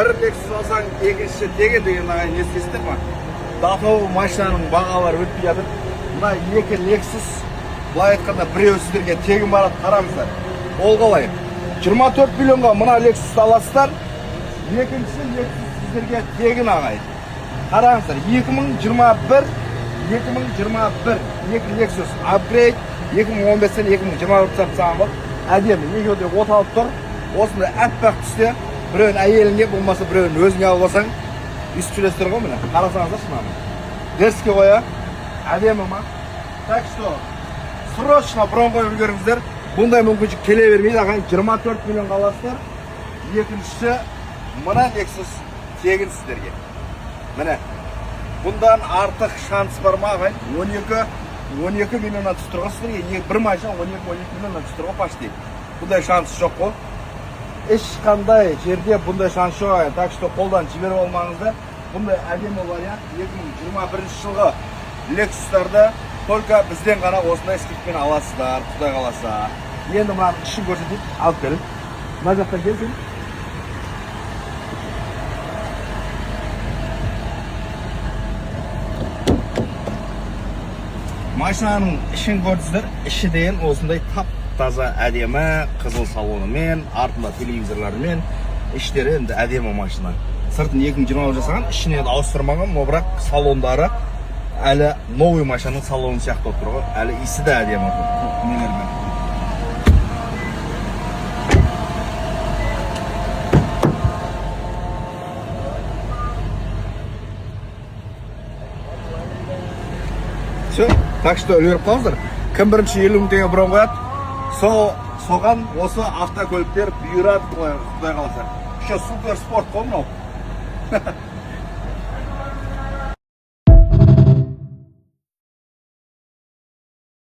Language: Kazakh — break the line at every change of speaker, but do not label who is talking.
bir Lexus alsаң, екіншісі теге деген не естесіздер ма? Датау машинаның бағалары өтпей жатыр. Мына екі Lexus былай айтқанда біреу сіздерге тегін барады, қараңыздар. Ол қалай? 24 миллионға мына Lexus аласыздар. Екіншісі Lexus сіздерге тегін ағай. Қараңыздар, 2021 екі Lexus апгрейд 2015-тен 2021 саған бол. Әдемі, екеуде от алып тұр. Осында әппақ түсте біреуін әйеліңе болмаса біреуін өзіңе алып алсаң, үсіп жүресіздер ғой міне. Қарасаңыздар шынымен. Дерске қоя. Әдемі ма? Так что срочно бұрын қойып үлгеріңіздер. Бұндай мүмкіншілік келе бермейді, ағайын 24 миллионға аласыздар. Екіншісі мына Lexus тегін сіздерге. Міне. Бұндан артық шанс бар ма, ағайын? 12 миллионнан түсіп тұрған сіздерге. Бір машина 12 миллионнан түсіп тұрған почти. Бұндай шанс жоқ қой. Ешқандай жерде бұндай шанс жоқ, ағайын. Так что қолдан жіберіп алмаңыздар. Бұндай әдемі вариант 2021 жылғы Lexus'тарды только бізден ғана осындай скидпен аласыздар, Құдай қаласа. Енді мынаның ішін көрсетейік, алып келin. Мына жақтан келсін. Машинаның ішін көрдіңіздер, іші деген осындай тап-таза әдемі, қызыл салонымен, артында телевизорларымен, іштері енді әдемі машина. Сыртын 2020 жасаған, ішін енді ауыстырмаған, но бірақ салондары әлі новый машинаның салоны сияқты отыр ғой. Әлі исі де әдемі нелермен. Все, так что үлгеріп қалыңыздар. Кім бірінші 50 мың теңге бұрын қояды, соған осы автокөліктер бұйырады, Құдай қаласа. Еще супер спорт қой мынау.